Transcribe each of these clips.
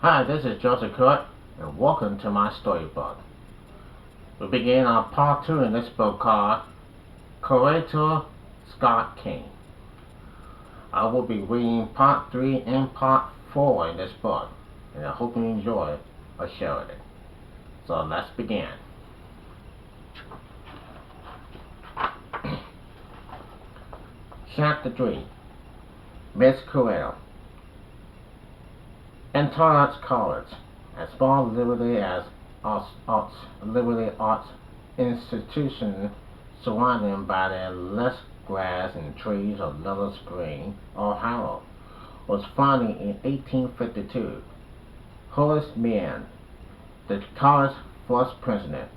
Hi, this is Joseph Crudup, and welcome to my storybook. We begin our part 2 in this book called Coretta Scott King. I will be reading part 3 and part 4 in this book, and I hope you enjoy or share it. So let's begin. Chapter 3. Miss Coretta. In Torrance College, a small liberty arts institution surrounded by the lush grass and trees of Little Spring, Ohio, was founded in 1852. Horace Mann, the college's first president,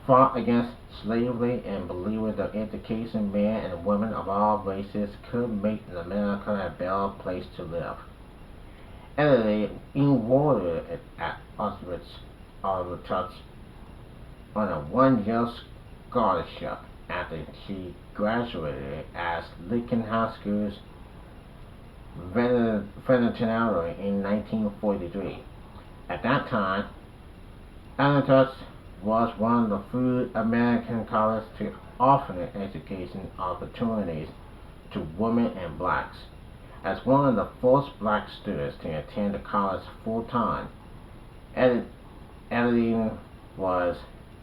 fought against slavery and believed that education men and women of all races could make America a better place to live. Emily enrolled at Auschwitz on a one-year scholarship after she graduated as Lincoln High School's valedictorian in 1943. At that time, Auschwitz was one of the few American colleges to offer education opportunities to women and blacks. As one of the first black students to attend the college full-time, editing was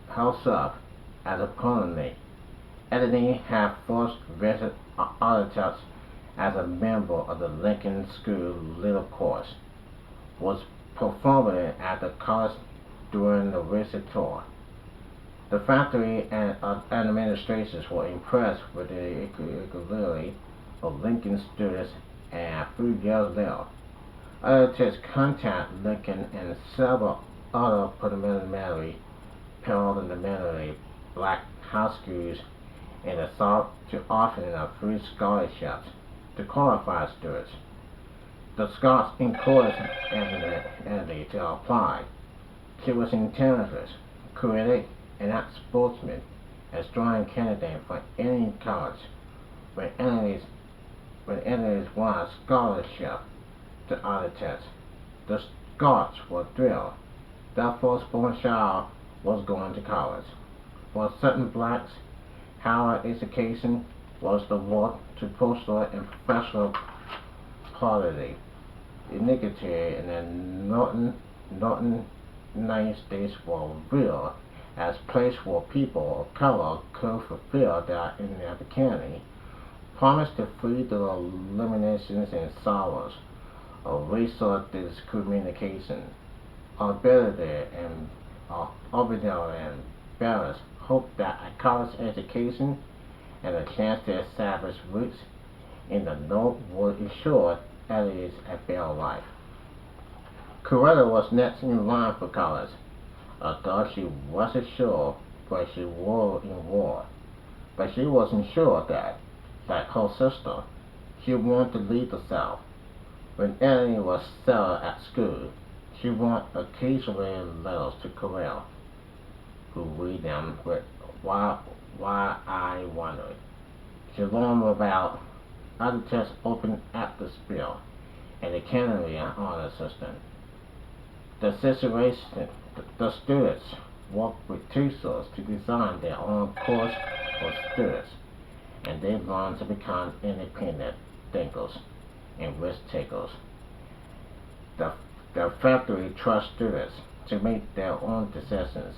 held up as a permanent. Editing had first visited Auschwitz as a member of the Lincoln School Little Course, was performed at the college during the visit tour. The faculty and administrators were impressed with the equality of Lincoln students, and a few years later, others contacted Lincoln and several other preliminary black high schools in the South to offer a free scholarships to qualified students. The Scots encouraged Emily to apply. She was intelligent, creative, and a sportsman, a strong candidate for any college. When Emily won a scholarship to Auschwitz, the Scots were thrilled. Their firstborn child was going to college. For certain blacks, higher education was the road to personal and professional quality. Inequality in the northern United States were real, as place where people of color could fulfill their opportunity, promised to free the limitations and sorrows of racial discrimination. Obedient and Barris hoped that a college education and a chance to establish roots in the North would ensure Elliott's a better life. Coretta was next in line for college, although she wasn't sure where she would in war. But she wasn't sure that, like her sister, she wanted to leave the South. When Elliot was still at school, she wrote occasionally letters to Coretta, who read them with why I wondered. She learned about Auschwitz open atmosphere and the Kennedy honor system. The students worked with tutors to design their own course for students, and they learned to become independent thinkers and risk takers. The faculty trusts students to make their own decisions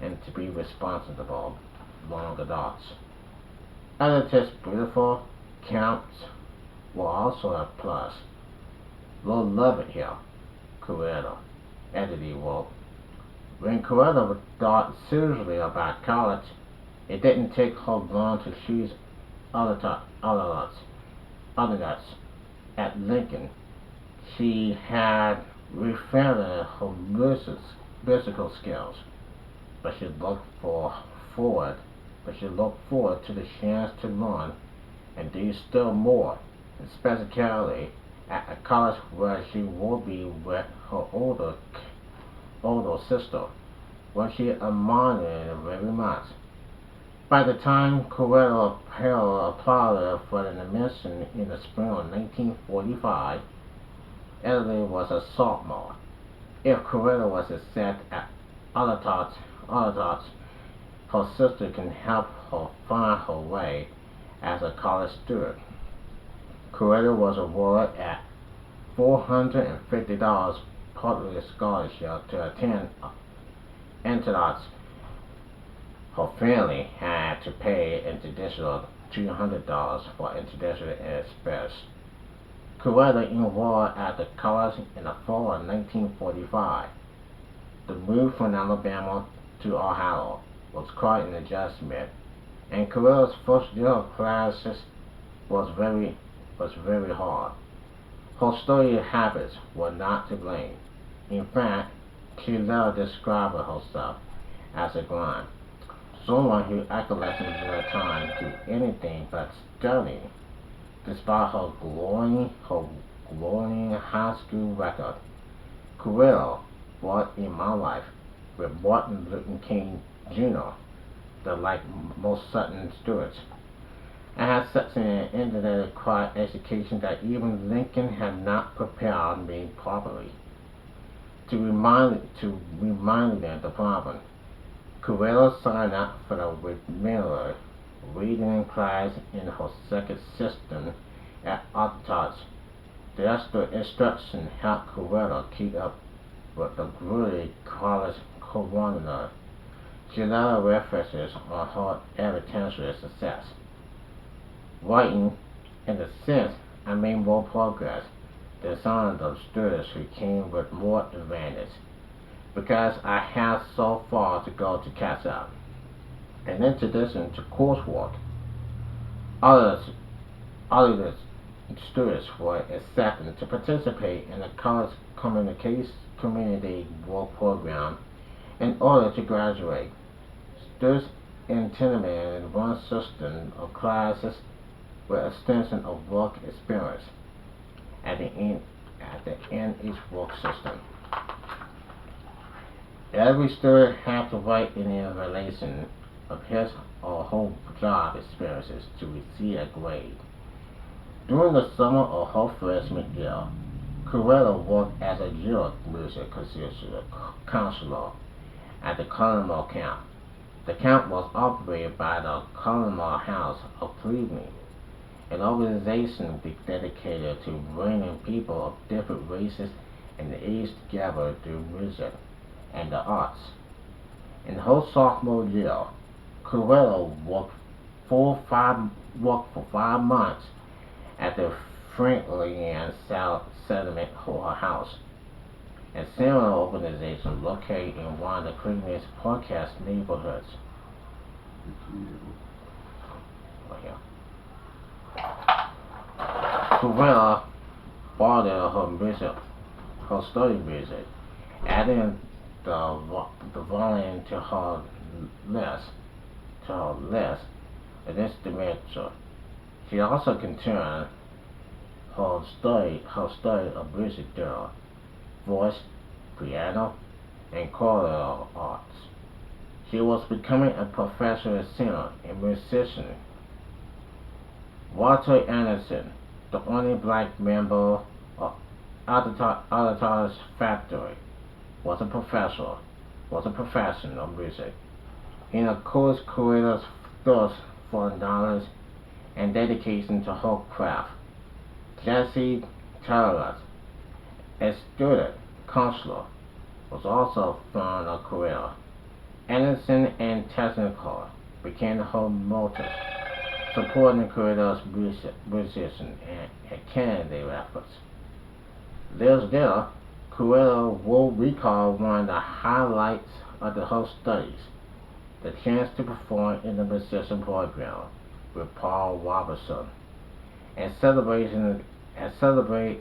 and to be responsible young adults. Other beautiful camps were also a plus. We'll love it here, Coretta, editor wrote. When Coretta thought seriously about college, it didn't take her long to choose other nuts. At Lincoln, she had refined her musical skills, but she looked forward to the chance to learn and do still more, especially at a college where she would be with her older sister, when she admired very much. By the time Coretta applied for an admission in the spring of 1945, Emily was a sophomore. If Coretta was accepted at other thoughts, her sister can help her find her way as a college student. Coretta was awarded a $450 partly scholarship to attend internats. Her family had to pay an additional $200 for international expense. Coretta enrolled at the college in the fall of 1945. The move from Alabama to Ohio was quite an adjustment, and Coretta's first year of classes was very hard. Her study habits were not to blame. In fact, she later described herself as a grind, someone who accoladed their time to anything but studying. Despite her glowing high school record, Coretta brought in my life with Martin Luther King Jr., that like most Southern students. I had such an intellect required education that even Lincoln had not prepared me properly. To remind me of the problem, Coretta signed up for the regular reading class in her second system at Arkansas. The extra instruction helped Coretta keep up with the grueling college curriculum. She later references on her evidentiary success, writing, in a sense, I made more progress than some of the students who came with more advantage, because I have so far to go to catch up. In addition to coursework, other students were accepted to participate in the college community work program in order to graduate. Students intended in one system of classes with extension of work experience at the end each work system. Every student had to write in relation of his or her job experiences to receive a grade. During the summer of her freshman year, Coretta worked as a youth music counselor at the Colonel Camp. The camp was operated by the Colonel House of Cleveland, an organization dedicated to bringing people of different races and ages together through music and the arts. In her sophomore year, Coretta worked for 5 months at the Franklin Settlement House, a similar organization located in one of Cleveland's poorest neighborhoods. Coretta borrowed her study music, adding the violin to her list, an instrumental. She also continued her study of music theory, voice, piano, and choral arts. She was becoming a professional singer and musician. Walter Anderson, the only black member of Alta's Factory, was a professional of music. In a course, Coretta's thirst for knowledge and dedication to her craft. Jesse Taylor, a student counselor, was also fond of Coretta. Anderson and technical became her motives, supporting Coretta's musician and candidate efforts. There, Coretta will recall one of the highlights of her studies, the chance to perform in the musician program with Paul Robeson, and celebrate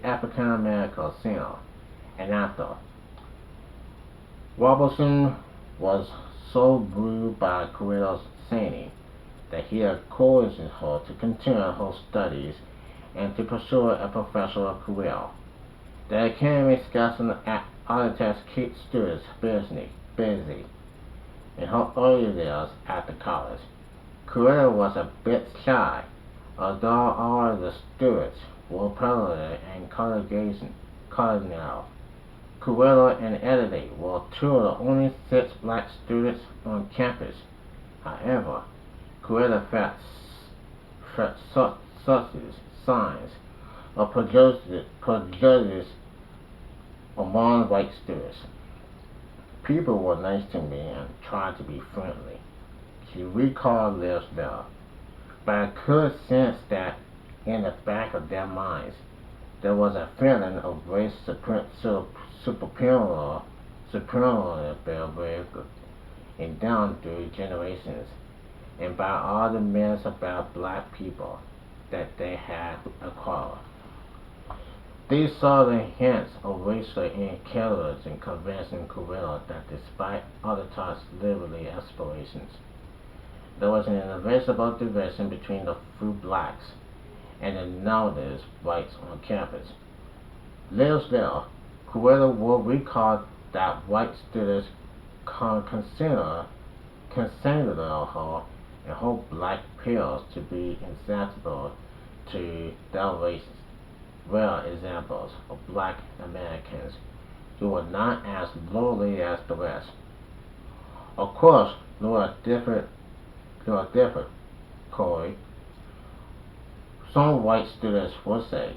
African American singer and actor. Robeson was so moved by Coretta's singing that he encouraged her to continue her studies and to pursue a professional career. The academic schedule at Arkansas keeps students busy. In her early years at the college, Coretta was a bit shy, although all of the students were popular and congenial. Coretta and Adelaide were two of the only 6 black students on campus. However, Coretta felt such signs of prejudice among white students. People were nice to me and tried to be friendly. She recalled Liv's letter, but I could sense that in the back of their minds there was a feeling of race superiority and down through generations, and by all the myths about black people that they had acquired. They saw the hints of racial inequalities in convincing Coretta that despite other types liberty aspirations, there was an invisible division between the few blacks and the nowadays whites on campus. Years later, Coretta will recall that white students considered her and her black peers to be insensible to their races, rare examples of black Americans who were not as lowly as the rest. Of course, there are different, Corey. Some white students would say,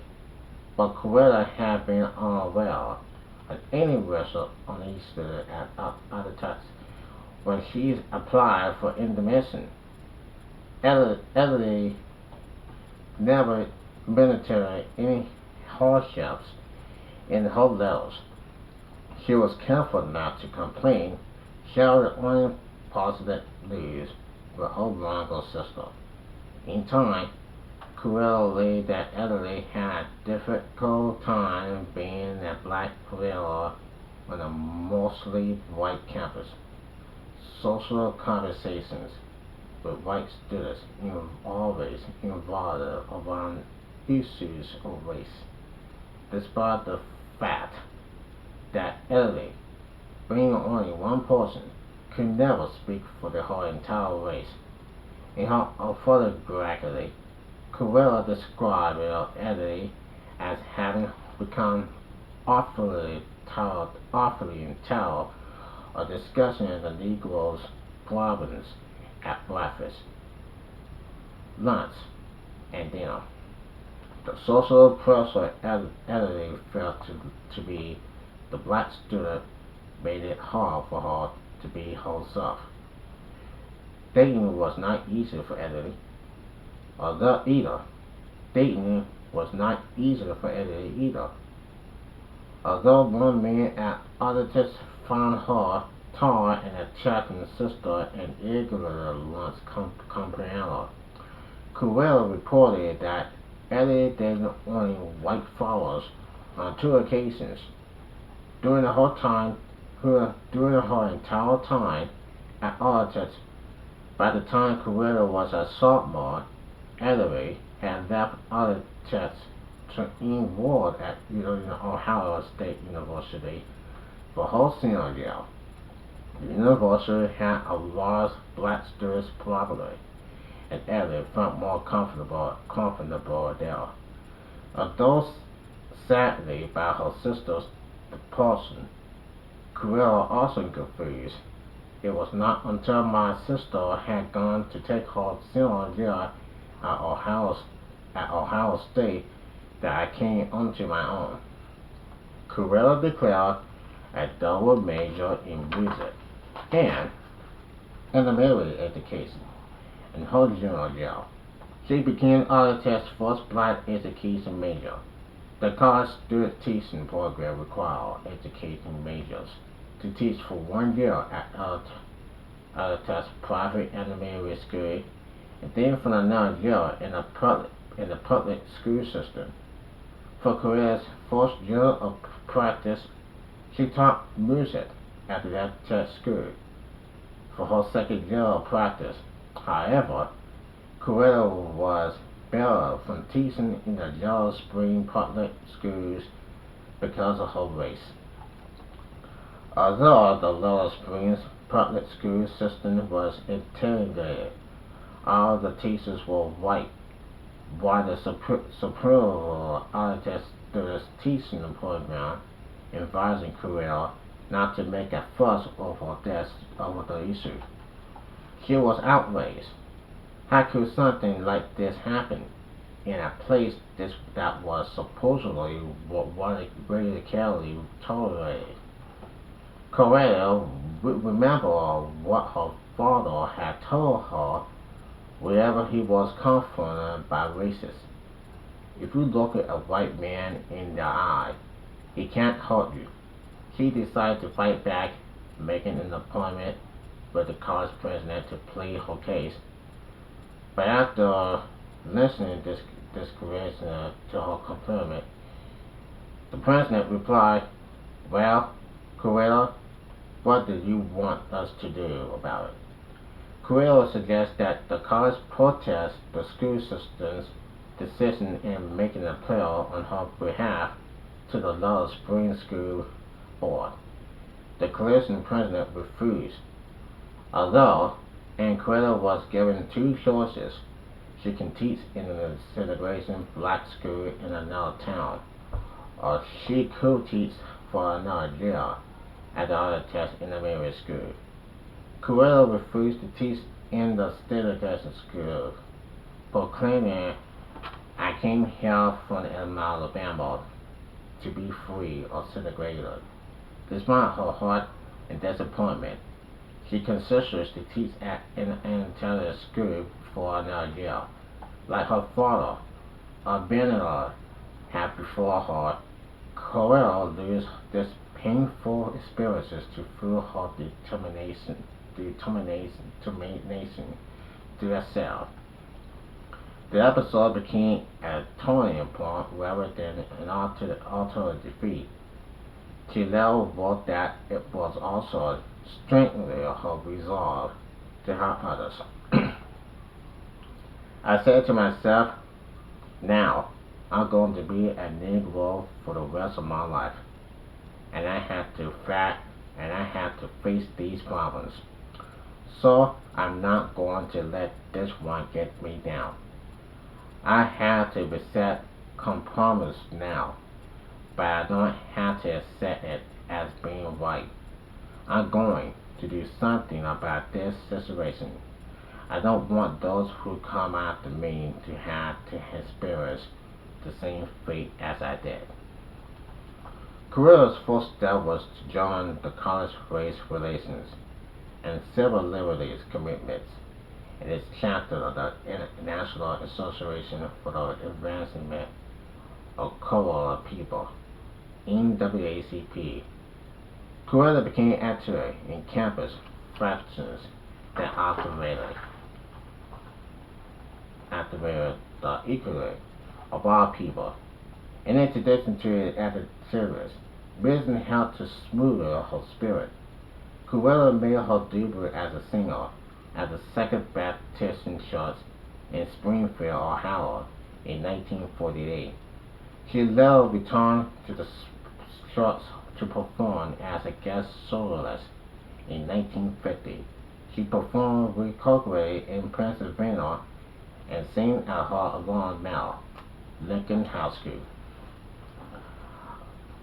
but Coretta had been unaware of any racial unease at other times when she applied for admission. Ellie never mentioned any hardships in her letters. She was careful not to complain, sharing only positive news with her younger sister. In time, Coretta realized that Ellie had a difficult time being a black player on a mostly white campus. Social conversations with white students always involved around issues of race, despite the fact that Ellie, being only one person, could never speak for the whole entire race. In her autobiography, Coretta described Ellie as having become awfully tired of discussing the Negroes' problems at breakfast, lunch, and dinner. The social pressure Ellie felt to be the black student made it hard for her to be herself. Dating was not easy for Ellie, either. Dating was not easy for Ellie either. Although one man at others found her tall and attractive sister and irregular lunch companion, Coretta reported that Ellie dated only white flowers on 2 occasions during during her entire time at Arches. By the time Coretta was a sophomore, Ellery had left Arches to enroll at Ohio State University for her senior year. The university had a large black students population, and Ellery felt more comfortable there. Although sadly by her sister's departure, Coretta also confused. It was not until my sister had gone to take her senior year at Ohio State that I came onto my own. Coretta declared a double major in music and elementary education in her junior year. She became Architect's first black education major. The college student teaching program required education majors to teach for 1 year at Architect's private elementary school and then for another year in the public school system. For Coretta's first year of practice, she taught music at the Architect school. For her second year of practice, however, Coretta was barred from teaching in the Yellow Spring public schools because of her race. Although the Yellow Springs public school system was integrated, all the teachers were white, while the superior architect students teaching the program advising Coretta not to make a fuss over the issue. She was outraged. How could something like this happen in a place that was supposedly radically tolerated? Coretta remembered what her father had told her whenever he was confronted by racists. If you look at a white man in the eye, he can't hurt you. She decided to fight back, making an appointment with the college president to plead her case. But after listening to her compliment, the president replied, "Well, Coretta, what do you want us to do about it?" Coretta suggests that the college protest the school system's decision in making a prayer on her behalf to the Lower Spring School Board. The college's president refused. Although Coretta was given two choices, she can teach in an integration black school in another town, or she could teach for another year at the other test intermediate school. Coretta refused to teach in the state education school, proclaiming, "I came here from Alabama to be free or segregated." Despite her heart and disappointment, she considers to teach at an intelligent school for another year. Like her father, Benedict, had before her, Coretta used these painful experiences to fuel her determination to excel. The episode became a turning point rather than an utter defeat. She later wrote that it was also strengthening her resolve to help others. I said to myself, now I'm going to be a Negro for the rest of my life, and I have to face these problems. So I'm not going to let this one get me down. I have to accept compromise now, but I don't have to accept it as being right. I'm going to do something about this situation. I don't want those who come after me to have to experience the same fate as I did. Coretta's first step was to join the College Race Relations and Civil Liberties Commitments in its chapter of the International Association for the Advancement of Colored People, NAACP. Coretta became active in campus fractions that activated the equity of all people. In addition to its activities, business helped to smooth her spirit. Coretta made her debut as a singer at the Second Baptist Church in Springfield, Ohio in 1948. She later returned to the church to perform as a guest soloist in 1950. She performed regularly in Pennsylvania and sang at her alma mater, Lincoln High School.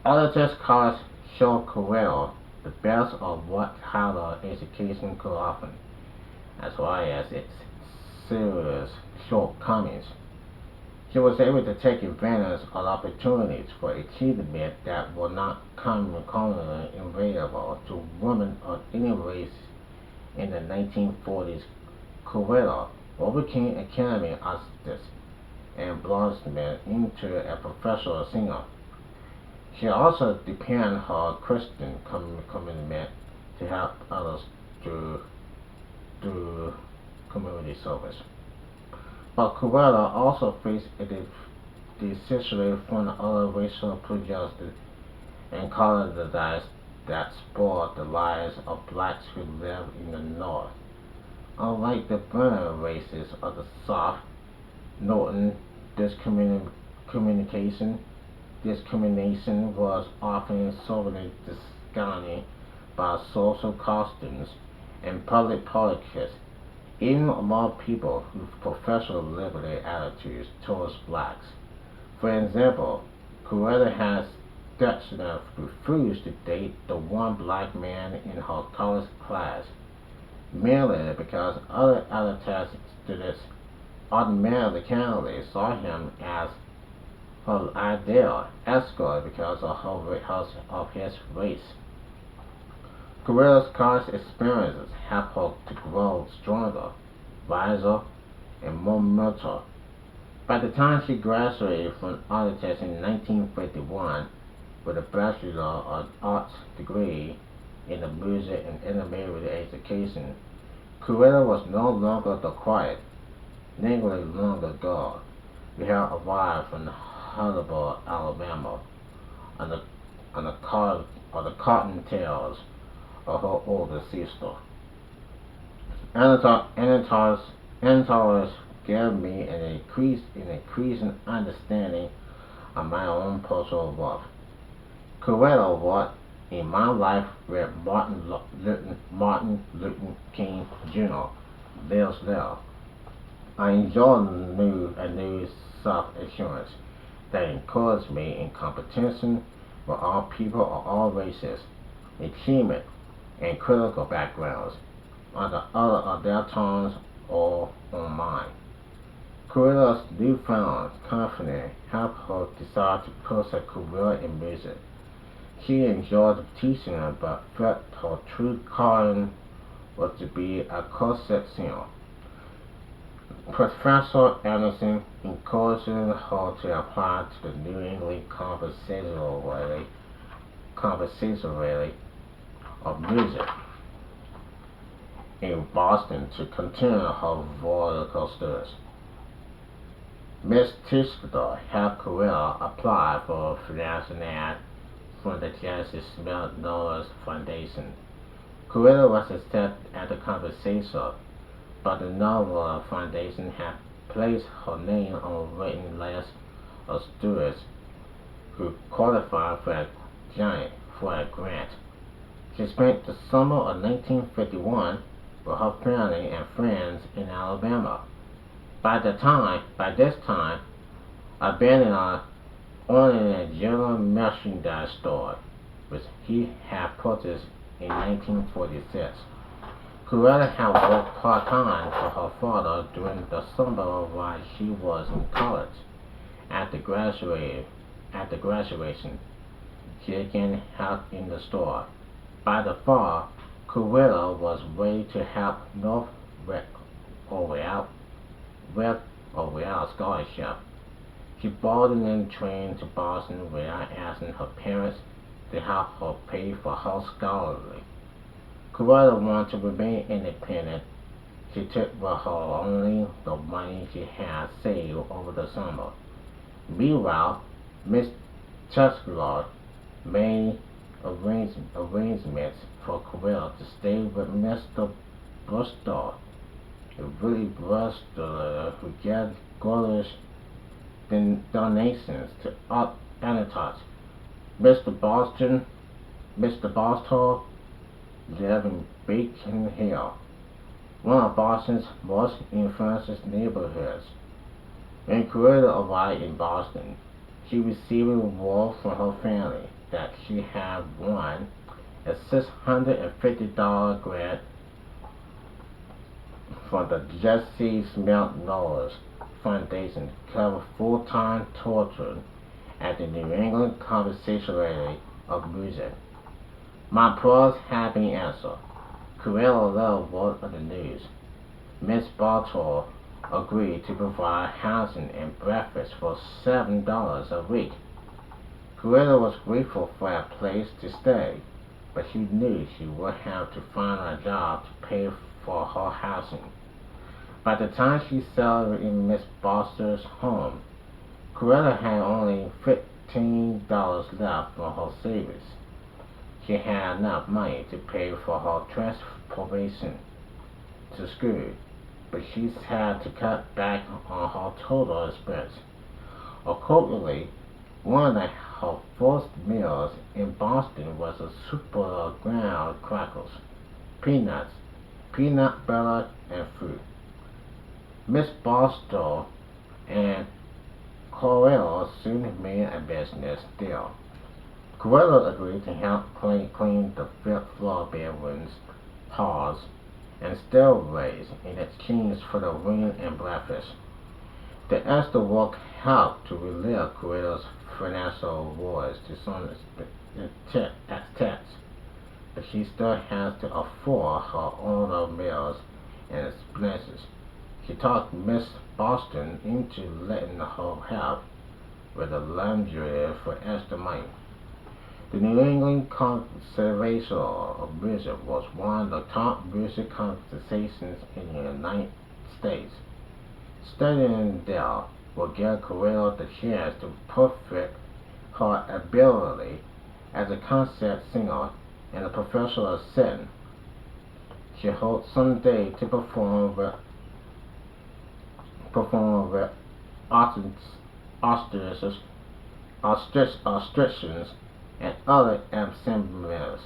Other college showed Coretta the best of what higher education could offer, as well as its serious shortcomings. She was able to take advantage of opportunities for achievement that were not commonly available to women of any race in the 1940s. Coretta overcame academic obstacles and blossomed into a professional singer. She also deepened her Christian commitment to help others through community service. But Coretta also faced a decision from other racial prejudices and prejudices that spoiled the lives of blacks who live in the North. Unlike the Brenner races of the South, Northern discrimination was often solely disguised by social costumes and public politics, even among people with professional liberty attitudes towards blacks. For example, Coretta has Dexter refused to date the one black man in her college class, merely because other attached students automatically saw him as her ideal escort because of his race. Coretta's college experiences helped her to grow stronger, wiser, and more mature. By the time she graduated from Architecture in 1951 with a Bachelor of Arts degree in the music and intermediate education, Coretta was no longer the quiet, niggly younger girl we had arrived from Hannibal, Alabama, on the cotton tails of her older sister. Anatol's gave me an increasing understanding of my own personal worth. Coretta what in my life where Martin Luther King Jr. lives there. I enjoy a new self-assurance that encourages me in competition with all people of all races, achievement, and critical backgrounds, on the other of their tongues or on mine. Coretta's newfound confidence helped her decide to pursue a career in music. She enjoyed teaching but felt her true calling was to be a concert singer. Professor Anderson encouraged her to apply to the New England Conservatory of Music in Boston to continue her vocal studies. Miss Tischler helped Coretta apply for a financial aid from the Jesse Smith Knowles Foundation. Coretta was accepted at the conversation, but the Knowles Foundation had placed her name on a waiting list of students who qualified for a grant. She spent the summer of 1951 with her family and friends in Alabama. By this time, abandoning owning a general merchandise store, which he had purchased in 1946. Coretta had worked part-time for her father during the summer while she was in college. After graduation, she again helped in the store. By the fall, Coretta was ready to help North without scholarship. She boarded and trained to Boston without asking her parents to help her pay for her scholarship. Coretta wanted to remain independent. She took with her only the money she had saved over the summer. Meanwhile, Miss Tuskler made arrangements for Coretta to stay with Mr. Bristol, a really Bristol who gave girlish donations to art anecdotes. Mr. Boston lived in Beacon Hill, one of Boston's most influential neighborhoods. When Coretta arrived in Boston, she received word from her family that she had won a $650 grant from the Jesse Smith Knowles Foundation to cover full-time tutoring at the New England Conservatory of Music. My prayers have been answered. Coretta loved word of the news. Miss Bartow agreed to provide housing and breakfast for $7 a week. Coretta was grateful for a place to stay, but she knew she would have to find a job to pay for her housing. By the time she settled in Miss Foster's home, Coretta had only $15 left from her savings. She had enough money to pay for her transportation to school, but she had to cut back on her total expense. Accordingly, one of her first meals in Boston was a soup of ground crackers, peanuts, peanut butter, and fruit. Miss Barstow and Coretta soon made a business deal. Coretta agreed to help clean the fifth floor bedrooms, halls, and stairways in exchange for the room and breakfast. The extra work helped to relieve Coretta's financial woes to some extent, but she still has to afford her own meals and expenses. She talked Miss Boston into letting her help with the laundry for extra money. The New England Conservation of Music was one of the top music conversations in the United States. Studying there will give Coretta the chance to perfect her ability as a concert singer in a professional setting. She hopes someday to perform with ostriches, ostriches and other ensembles.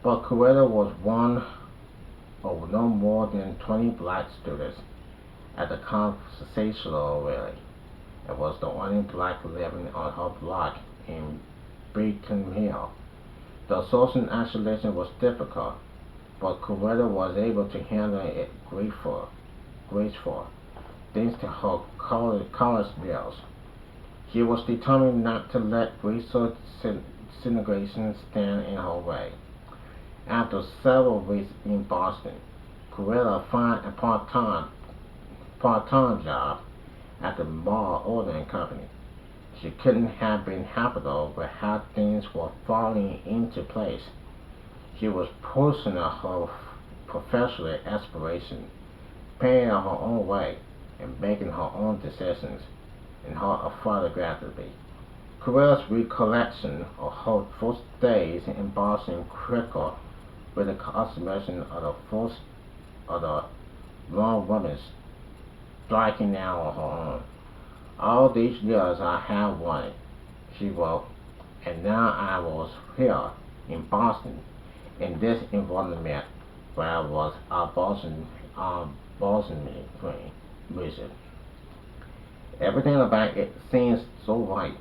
But Coretta was one of no more than 20 black students at the conversational rally, and was the only black living on her block in Beacon Hill. The social isolation was difficult, but Coretta was able to handle it graceful, thanks to her college skills. She was determined not to let racial segregation stand in her way. After several weeks in Boston, Coretta found a part-time job at the mall ordering company. She couldn't have been happier with how things were falling into place. She was pursuing her professional aspiration, paying her own way, and making her own decisions in her photography. Coretta's recollection of her first days in Boston quicker with the consummation of the long woman striking out on her own. All these years I have wanted, she wrote, and now I was here in Boston, in this environment where I was a Boston music. Everything about it seems so right.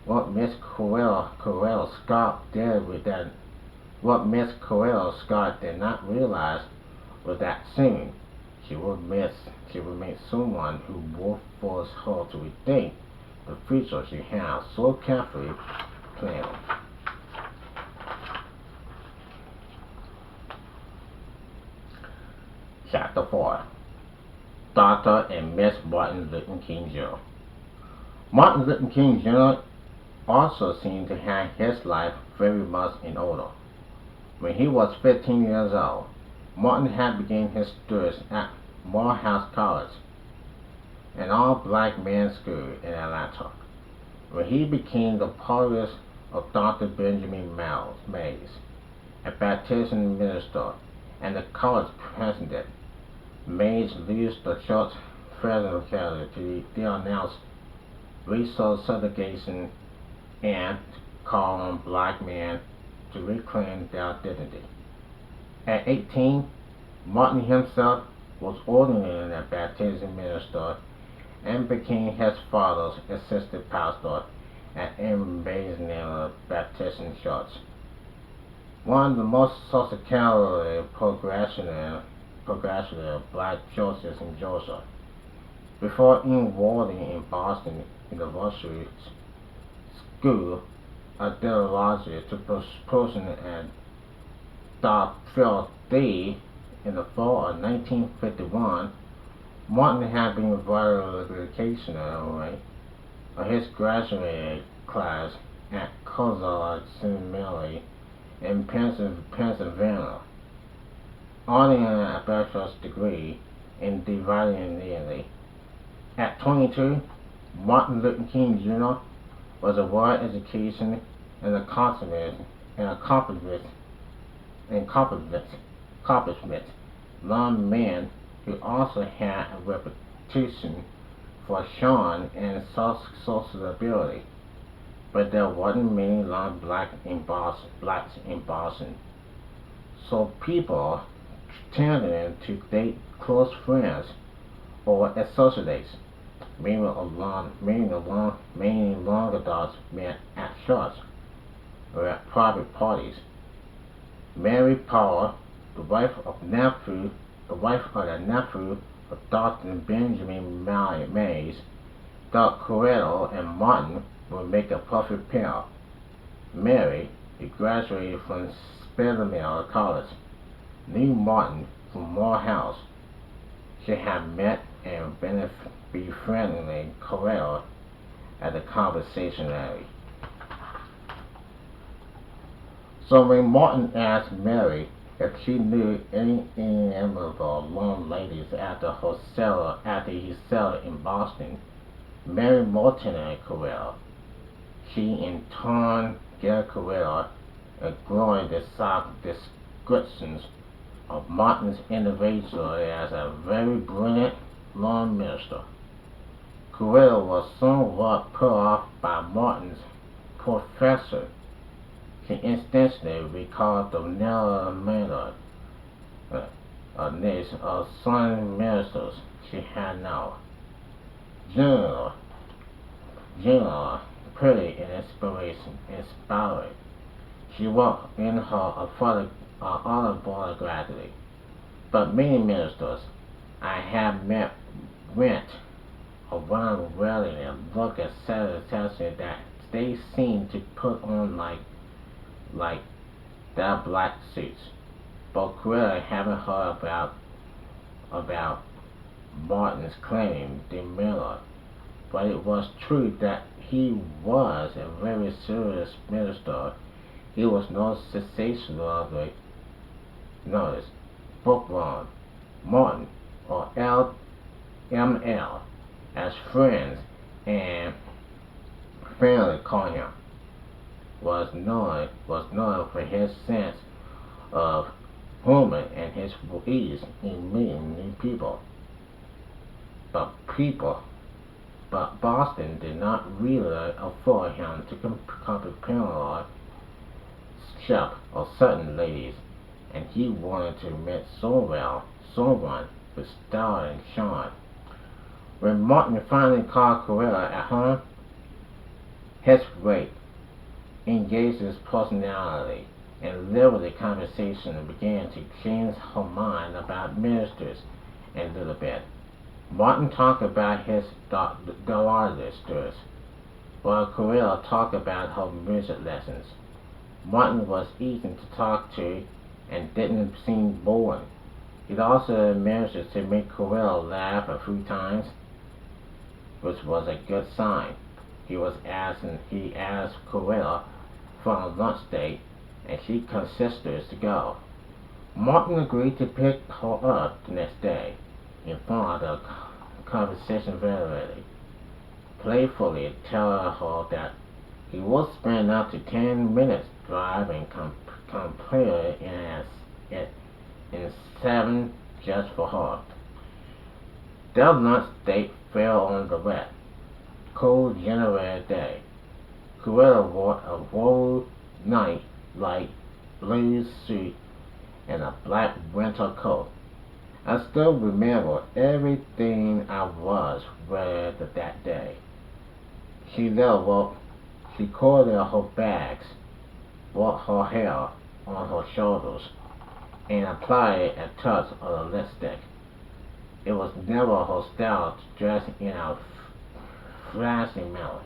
What Miss Coretta Scott did with that, what Miss Coretta Scott did not realize was that soon she would meet someone who would force her to rethink the future she had so carefully planned. Chapter 4. Dr. and Miss Martin Luther King Jr. Martin Luther King Jr. also seemed to have his life very much in order. When he was 15 years old, Martin had begun his studies at Morehouse College, an all-black men's school in Atlanta, where he became the pupil of Dr. Benjamin Mays, a Baptist minister and the college president. Mays used the church presidency to denounce racial segregation and call on black men to reclaim their dignity. At 18, Martin himself was ordained a Baptist minister and became his father's assistant pastor at Emmanuel Baptist Church, one of the most socially progressive black churches in Georgia. Before enrolling in Boston University School of Theology to pursue a doctoral degree in the fall of 1951, Martin had been valedictorian of his graduate class at College Seminary in Pennsylvania, earning a bachelor's degree in divine divinity. At 22, Martin Luther King Jr. was a well-educated and accomplished young man who also had a reputation for shine and social ability. But there wasn't many young blacks in Boston, so people tended to date close friends or associates, many long adults met at church. were at private parties. Mary Power, the wife of the nephew of Dr. Benjamin Mays, thought Coretta and Martin would make a perfect pair. Mary, who graduated from Spelman College, knew Martin from Morehouse. She had met and been befriending Coretta at the conversationary. So when Martin asked Mary if she knew any amiable lone ladies after he settled in Boston, Mary motivated Coretta. She in turn gave Coretta a glowing description of Martin's individual as a very brilliant law minister. Coretta was somewhat put off by Martin's professor. She instantly recalled the narrow manner of some ministers she had known. General, pretty and inspiring. She worked in her autobiography. But many ministers I have met went around wearing a look of satisfaction that they seemed to put on like their black suits. But Coretta haven't heard about Martin's claim demeanor, but it was true that he was a very serious minister. He was no sensationalist. Notice, bookworm, Martin, or LML, as friends and family call him, was known for his sense of humor and his ease in meeting new people. But Boston did not really afford him to companionship of certain ladies, and he wanted to meet someone with style and charm. When Martin finally called Coretta at home, his rate engaged his personality and lively conversation and began to change her mind about ministers a little bit. Martin talked about his daughters, while Coretta talked about her music lessons. Martin was easy to talk to and didn't seem boring. He also managed to make Coretta laugh a few times, which was a good sign. He asked Coretta for a lunch date, and she consented to go. Martin agreed to pick her up the next day and found the conversation very playfully telling her that he would spend up to 10 minutes driving complete in 7 just for her. Their lunch date fell on the wet, cold January day. Coretta wore a wool night light blue suit and a black winter coat. I still remember everything I was wearing that day. She corded her bags, brought her hair on her shoulders, and applied a touch of the lipstick. It was never her style to dress in a flashy manner.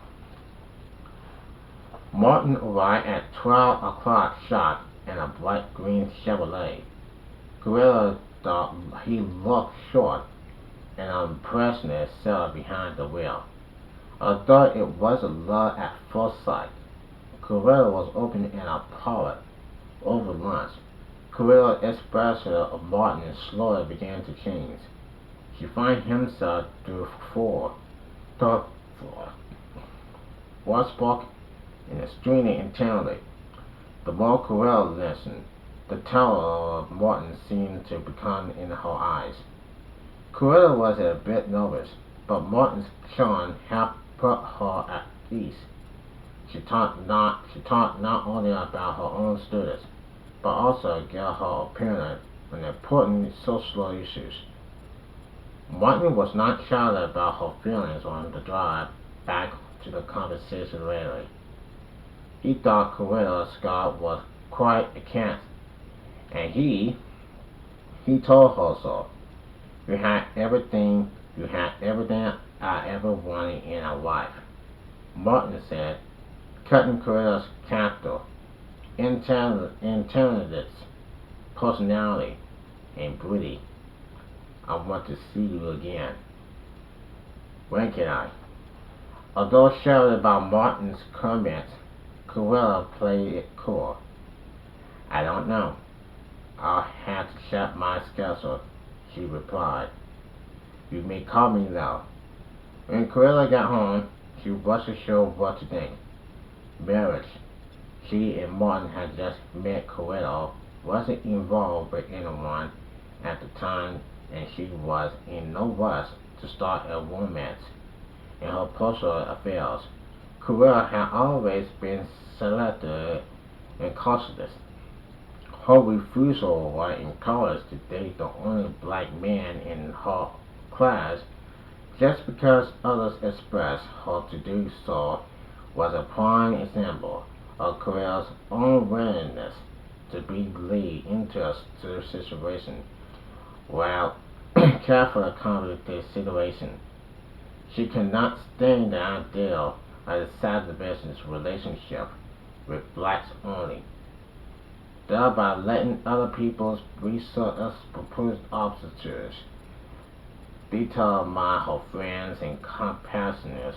Martin arrived at 12 o'clock sharp in a bright green Chevrolet. Coretta thought he looked short and unimpressive settled behind the wheel. Although it was a love at first sight, Coretta was open and apart over lunch. Coretta's expression of Martin slowly began to change. She found himself thoughtful, well-spoken, and extremely intently. The more Coretta listened, the terror of Martin seemed to become in her eyes. Coretta was a bit nervous, but Martin's charm helped put her at ease. She talked not only about her own students, but also gave her opinion on important social issues. Martin was not shy about her feelings on the drive back to the conversation rally. He thought Coretta Scott was quite a cat, and he told her so. You had everything I ever wanted in a wife. Martin said, cutting Coretta's capital, intelligence, personality, and beauty. I want to see you again. When can I? Although shouted about Martin's comments, Coretta played it cool. I don't know. I'll have to check my schedule, she replied. You may call me now. When Coretta got home, she wasn't sure what to think. Marriage. She and Martin had just met. Coretta wasn't involved with anyone at the time, and she was in no rush to start a romance in her personal affairs. Coretta had always been selective and cautious. Her refusal was encouraged to date the only black man in her class just because others expressed her to do so was a prime example of Coretta's unwillingness to be led into a situation while carefully accommodate the situation. She could not stand the idea of a side business relationship with blacks only, thereby letting other people's research proposed obstacles determine her friends and companions.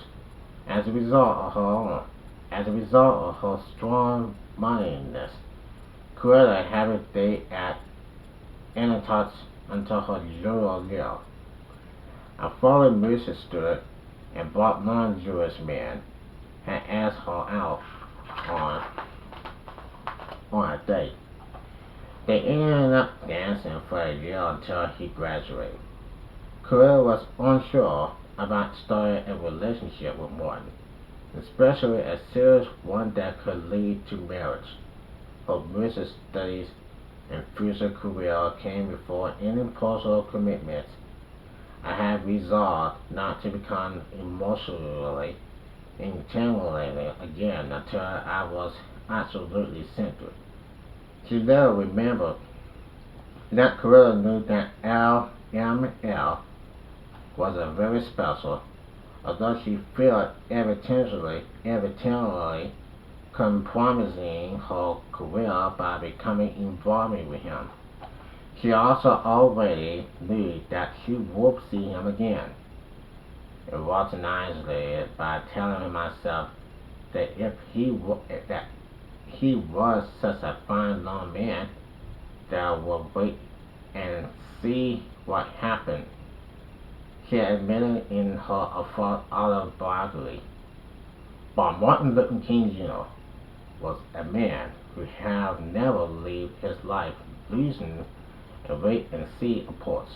As a result of her strong-mindedness, Coretta had a date at Anatot's until her juror year. A foreign music student and black non-Jewish man had asked her out on, on a date. They ended up dancing for a year until he graduated. Coretta was unsure about starting a relationship with Martin, especially a serious one that could lead to marriage. Her music studies and future career came before any personal commitments. I had resolved not to become emotionally entangled again until I was absolutely centered. She later remembered that Coretta knew that LML was a very special, although she felt evidently compromising her career by becoming involved with him. She also already knew that she would see him again. It was nicely by telling myself that that he was such a fine young man that I would wait and see what happened. She admitted in her autobiography, but Martin Luther King Jr. was a man who had never lived his life losing a wait and see approach.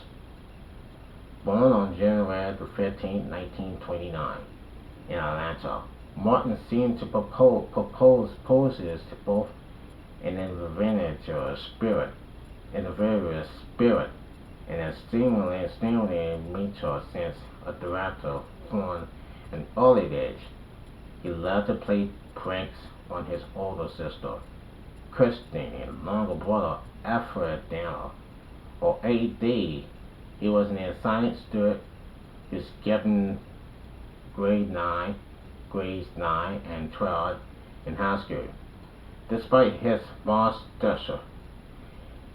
Born on January 15, 1929, in Atlanta, Martin seemed to propose poses to both an individual spirit, and a stimulating mentor since a director from an early age. He loved to play pranks on his older sister, Christine, and younger brother, Alfred Daniel. For 8 days, he was an assigned student who skipped grades 9 and 12 in high school. Despite his small stature,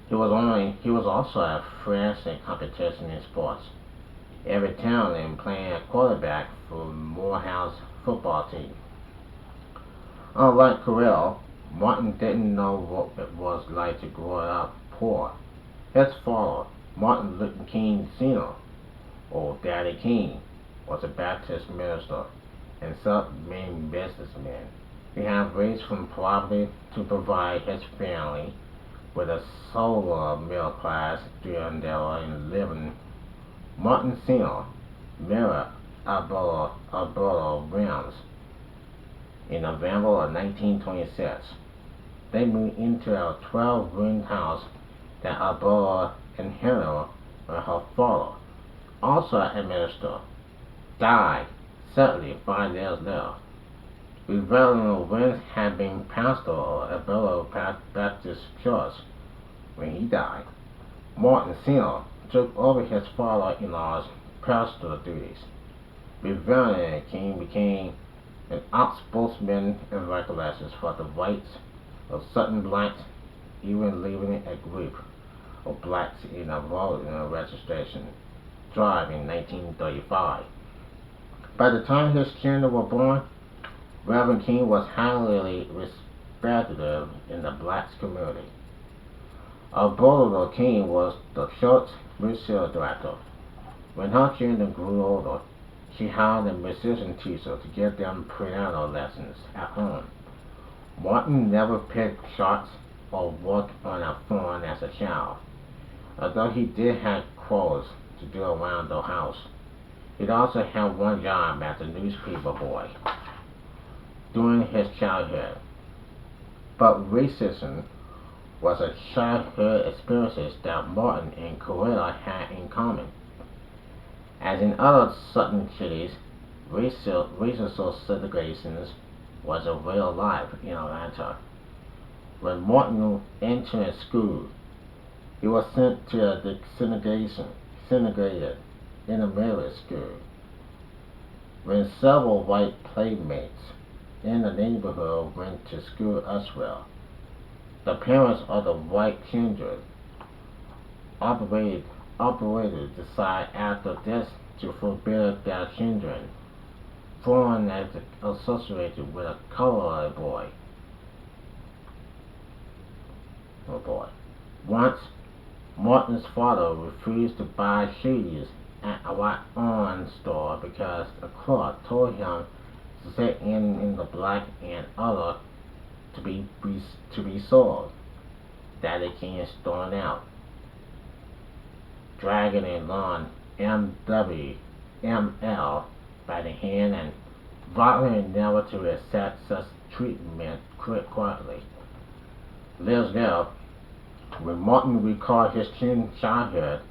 he was also a fresh in competition in sports, every talent playing quarterback for Morehouse football team. Unlike Coretta, Martin didn't know what it was like to grow up poor. His father, Martin Luther King Sr., or Daddy King, was a Baptist minister and self-made businessman. He had raised from poverty to provide his family with a solid middle class during their living. Martin Sr. married Alberta Williams in November of 1926. They moved into a 12-room house that Alberta inherited when her father, also a minister, died suddenly 5 years later. revealing Wentz had been pastor of a Bellevue Baptist church when he died. Martin Sr. took over his father-in-law's pastoral duties. Reverend King became an outspoken evangelist for the rights of certain blacks, even leaving a group of blacks in a voting registration drive in 1935. By the time his children were born, Reverend King was highly respected in the black community. Alberta King was the church research director. When her children grew older, she hired a musician teacher to give them piano lessons at home. Martin never picked shots or worked on a phone as a child, although he did have chores to do around the house. He also had one job as a newspaper boy during his childhood. But racism was a childhood experience that Martin and Coretta had in common. As in other southern cities, racial segregation was a real life in Atlanta. When Martin entered school, he was sent to a segregated intermediate school. When several white playmates in the neighborhood went to school elsewhere, the parents of the white children operated decide after this to forbid their children from associated with a colored boy. Once, Martin's father refused to buy shoes at a white-on store because the clerk told him to sit in the black and other to be sold. Daddy King is thrown out, dragging along ML by the hand and vowing never to accept such treatment quietly. Lives there. When Martin recalled his childhood,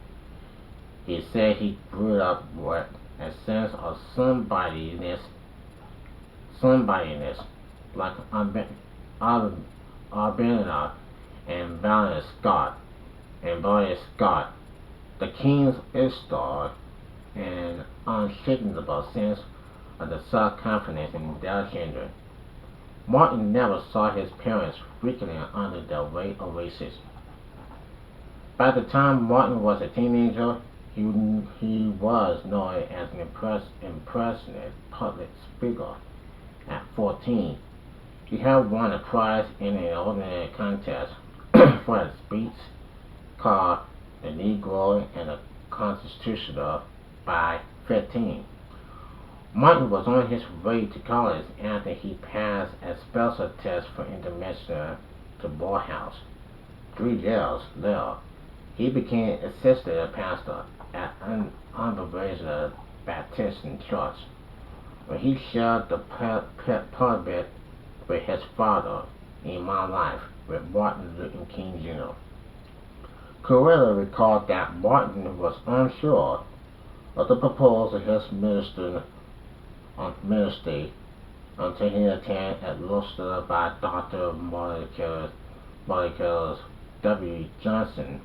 he said he grew up with a sense of somebodyness like Arbina and Barry Scott, the King's star, an unshakable sense of the self-confidence in their children. Martin never saw his parents weakening under the weight of racism. By the time Martin was a teenager, he was known as an impressive public speaker. At 14, he had won a prize in an ordinary contest for a speech called "The Negro and the Constitution" by 15. Martin was on his way to college after he passed a special test for admission to Morehouse. 3 years later, he became assistant pastor at an Unbelievable Baptist Church, where he shared the pulpit with his father in My Life with Martin Luther King Jr. Coretta recalled that Martin was unsure of the proposal of his ministry until he attended a lecture by Dr. Marcus W. Johnson,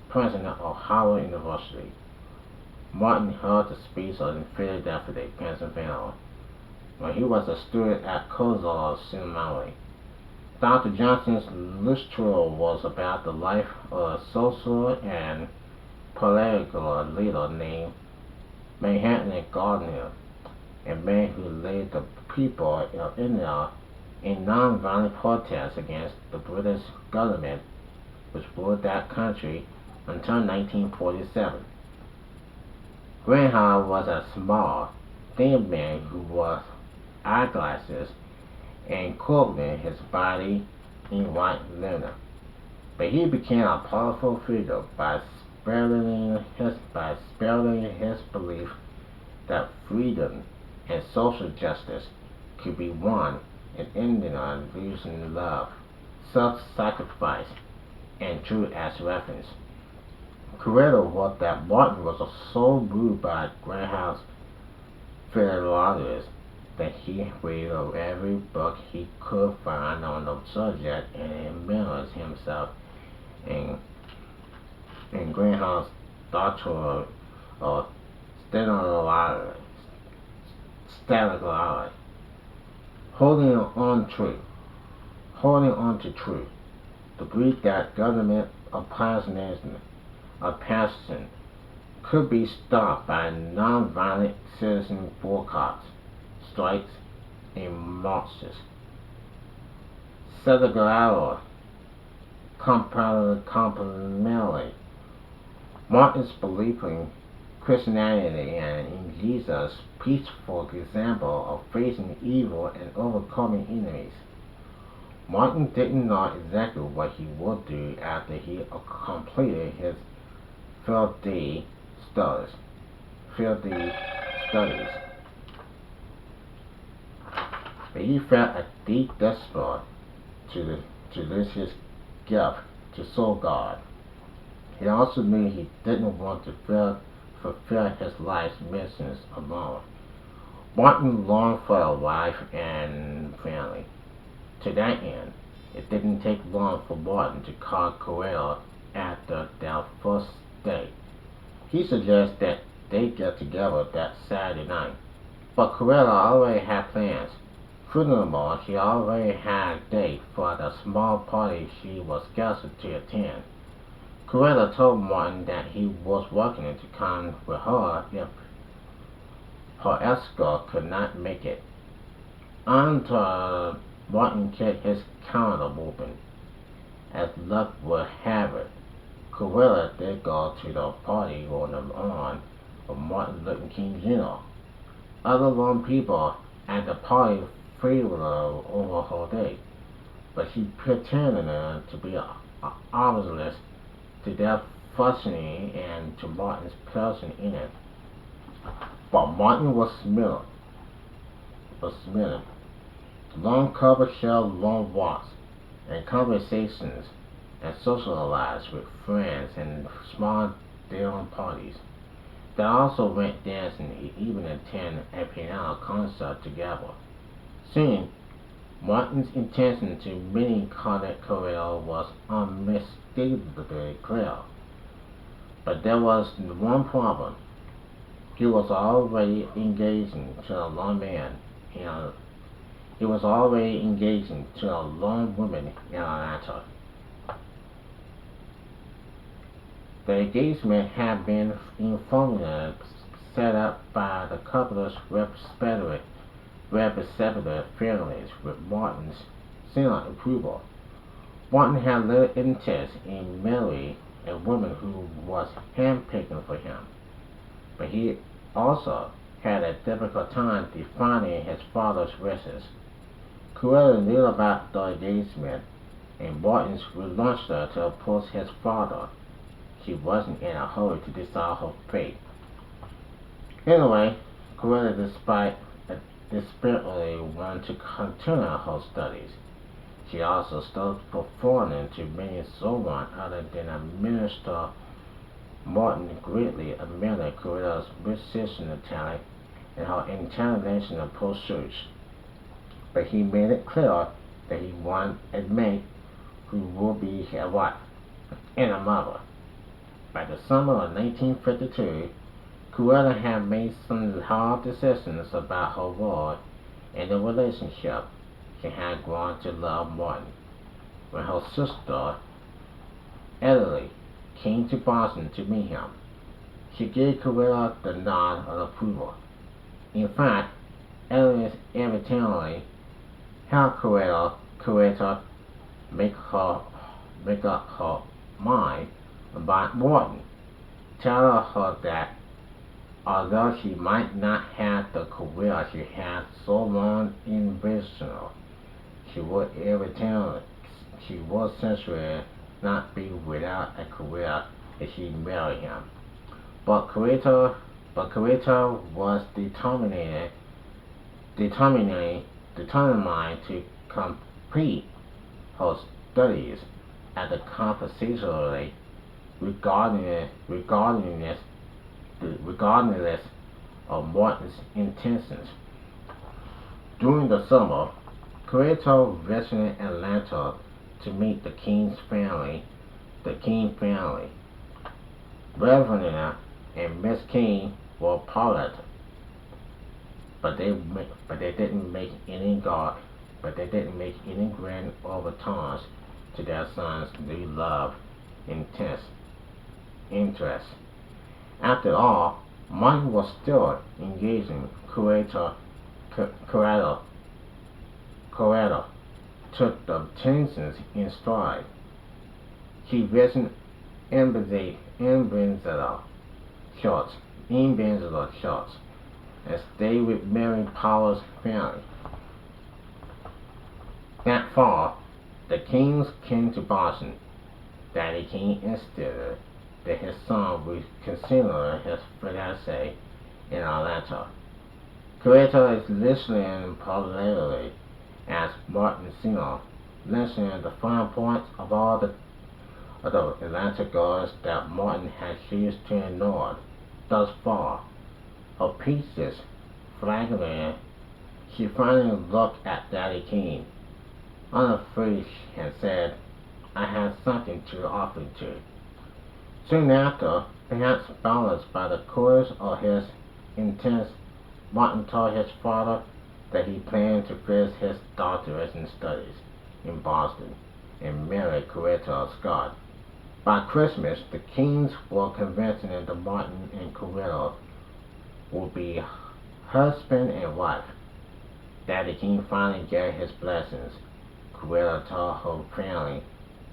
president of Howard University. Martin heard the speech in Philadelphia, Pennsylvania, when he was a student at Kozar Seminary. Dr. Johnson's lecture was about the life of a social and political leader named Manhattan Gardner, a man who led the people of India in nonviolent protests against the British government, which ruled that country until 1947. Graham was a small, thin man who wore eyeglasses and clothing his body in white linen. But he became a powerful figure by spelling his belief that freedom and social justice could be won in India using love, self-sacrifice, and truth as reference. Coretta wrote that Martin was so moved by Graham's philosophy that he read every book he could find on the subject and immersed himself in, greenhouse doctoral or stellar stellar holding on to truth. The belief that government oppression could be stopped by nonviolent citizen boycotts, strikes, and marches. Sedegalaro complementary. Martin's belief in Christianity and in Jesus' peaceful example of facing evil and overcoming enemies. Martin didn't know exactly what he would do after he completed his field studies. Field studies. But he felt a deep desire to lose his gift to serve God. He also knew he didn't want to fulfill his life's missions alone. Martin longed for a wife and family. To that end, it didn't take long for Martin to call Coretta after their first date. He suggested that they get together that Saturday night, but Coretta already had plans. Furthermore, she already had a date for the small party she was scheduled to attend. Coretta told Martin that he was welcome to come with her if her escort could not make it. Until Martin kept his calendar open. As luck would have it, Coretta did go to the party on the lawn of Martin Luther King Jr. Other lone people at the party freeled over her date, but she pretended to be oblivious to their functioning and to Martin's person in it. But Martin was smitten. Long cover shelled long walks and conversations and socialized with friends and small dinner parties. They also went dancing and even attended a piano concert together. Soon, Martin's intention to meeting Coretta was unmistakably clear. But there was one problem. He was already engaging to a lone man he was already engaging to a lone woman in Atlanta. The engagement had been informally set up by the couple's representative families with Martin's seal approval. Martin had little interest in marrying a woman who was handpicked for him, but he also had a difficult time defining his father's wishes. Coretta knew about the engagement, and Martin's reluctance to oppose his father. She wasn't in a hurry to decide her fate. Anyway, Coretta desperately wanted to continue her studies. She also started performing to many someone other than a minister. Martin greatly admired Coretta's musician talent and her international pursuits, but he made it clear that he wanted a mate who would be a wife and a mother. By the summer of 1952, Coretta had made some hard decisions about her role in the relationship. She had grown to love Martin. When her sister, Italy, came to Boston to meet him, she gave Coretta the nod of approval. In fact, Italy evidently helped Coretta make up her mind about Martin, telling her that although she might not have the career she had so long envisioned, she would essentially not be without a career if she married him. But Coretta was determined to complete her studies at the compulsorily regardless of Martin's intentions. During the summer, Coretta visited Atlanta to meet the King family. Reverend and Miss King were part, but they didn't make any grand overtures to their son's new love intense interest. After all, Martin was still engaging Coretta. Coretta took the tensions in stride. She visited Shorts, in Benzel Shorts, and stayed with Mary Powers' family. That fall, the Kings came to Boston. Daddy King insisted that his son would consider his fiancée in Atlanta. Coretta is listening politely as Martin Senior, listening the fine points of all the Atlanta girls that Martin had chosen to ignore thus far. Her pieces flagging, she finally looked at Daddy King, unafraid, and said, "I have something to offer you." Soon after, perhaps balanced by the chorus of his intent, Martin told his father that he planned to finish his doctorate in studies in Boston and marry Coretta Scott. By Christmas, the Kings were convinced that Martin and Coretta would be husband and wife. Daddy King finally gave his blessings. Coretta told her family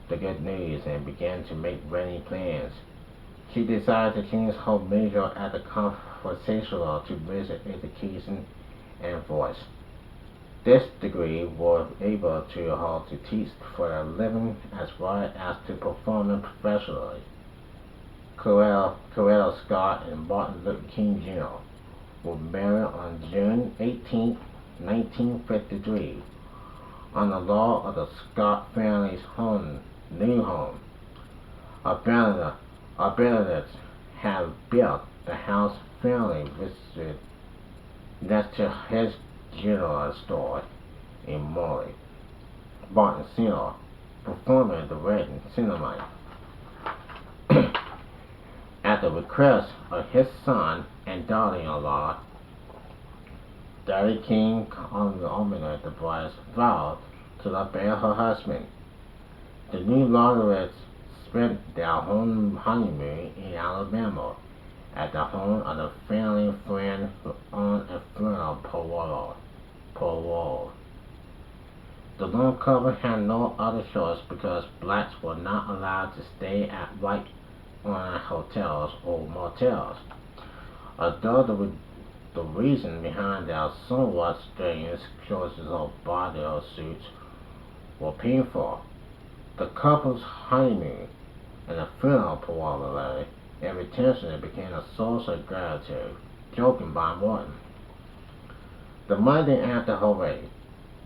the good news and began to make wedding plans. She decided to change her major at the conversational to music education and voice. This degree was able to her to teach for a living as well as to perform professionally. Coretta Scott and Martin Luther King Jr. were married on June 18, 1953, on the lawn of the Scott family's new home. Benedict had built the house family visited next to his general store in Morley. Martin Sr. performing the wedding ceremony. At the request of his son and daughter-in-law, Daddy King honored the bride's vow to obey her husband. The new laureates spent their honeymoon in Alabama at the home of a family friend who owned a funeral parlor. The lone couple had no other choice because blacks were not allowed to stay at white-owned hotels or motels. Although the reason behind their somewhat strange choices of body suits were painful, the couple's honeymoon and the funeral parlor invitation became a source of gratitude, joking by Martin. The Monday after her wedding,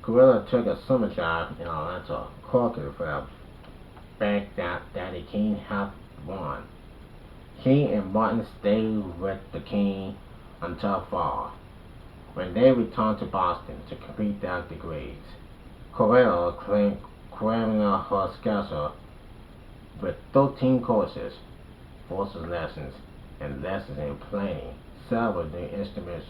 Coretta took a summer job in Atlanta, cooking for a bank that Daddy King had won. He and Martin stayed with the King until fall, when they returned to Boston to complete their degrees. Coretta cramming her schedule with 13 courses, voice lessons, and lessons in playing several new instruments.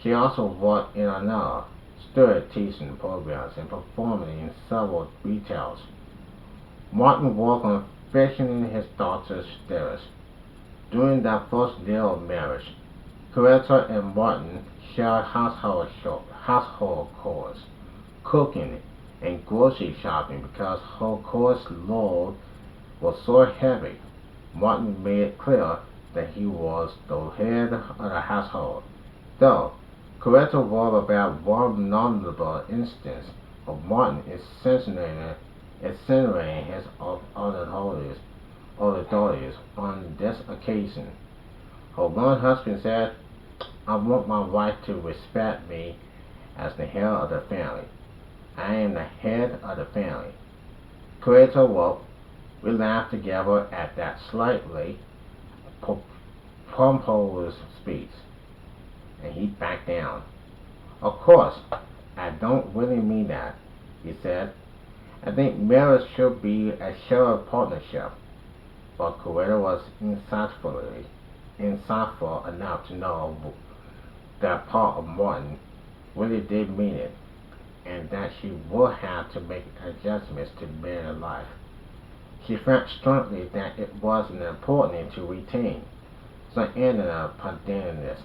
She also worked in another story teaching programs and performing in several retails. Martin worked on finishing his daughter's studies. During their first year of marriage, Coretta and Martin shared household chores, cooking, and grocery shopping because her course load was so heavy. Martin made it clear that he was the head of the household, though Coretta wrote about one notable instance of Martin incinerating his older daughters on this occasion. Her one husband said, "I want my wife to respect me as the head of the family. I am the head of the family." Coretta wrote, "We laughed together at that slightly pompous speech," and he backed down. Of course, I don't really mean that, he said. I think marriage should be a shared partnership. But Coretta was insightful enough to know that part of Martin really did mean it, and that she would have to make adjustments to married life. She felt strongly that it was important to retain some element of spontaneous,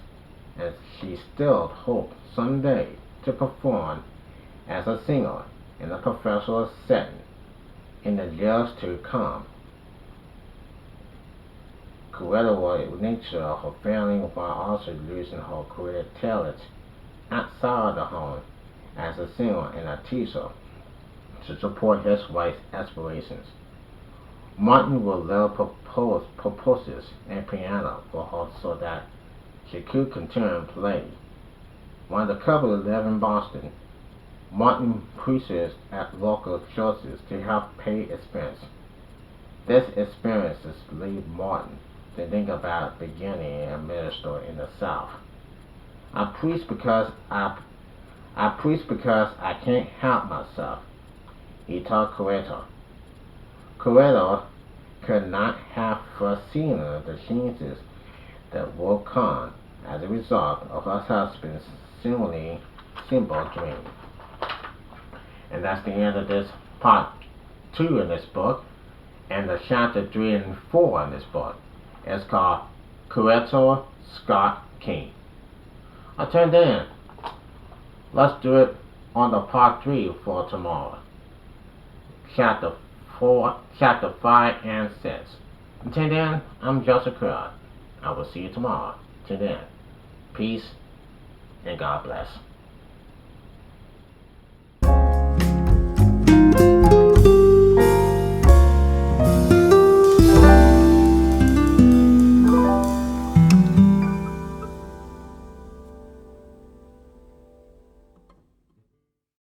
and she still hoped someday to perform as a singer in a professional setting in the years to come. Coretta was nature of her family while also using her creative talents outside the home as a singer and a teacher to support his wife's aspirations. Martin would later proposes and piano for her so that she could continue to play. While the couple lived in Boston, Martin preaches at local churches to help pay expenses. This experiences lead Martin to think about beginning a ministry in the South. I preach because I can't help myself, he told Coretta. Coretta could not have foreseen the changes that would come as a result of her husband's seemingly simple dream. And that's the end of this part 2 in this book. And the chapter 3 and 4 in this book is called Coretta Scott King. I turned in. Let's do it on the part 3 for tomorrow. Chapter 5 and 6. Until then, I'm Joseph Crudup. I will see you tomorrow. Till then, peace and God bless.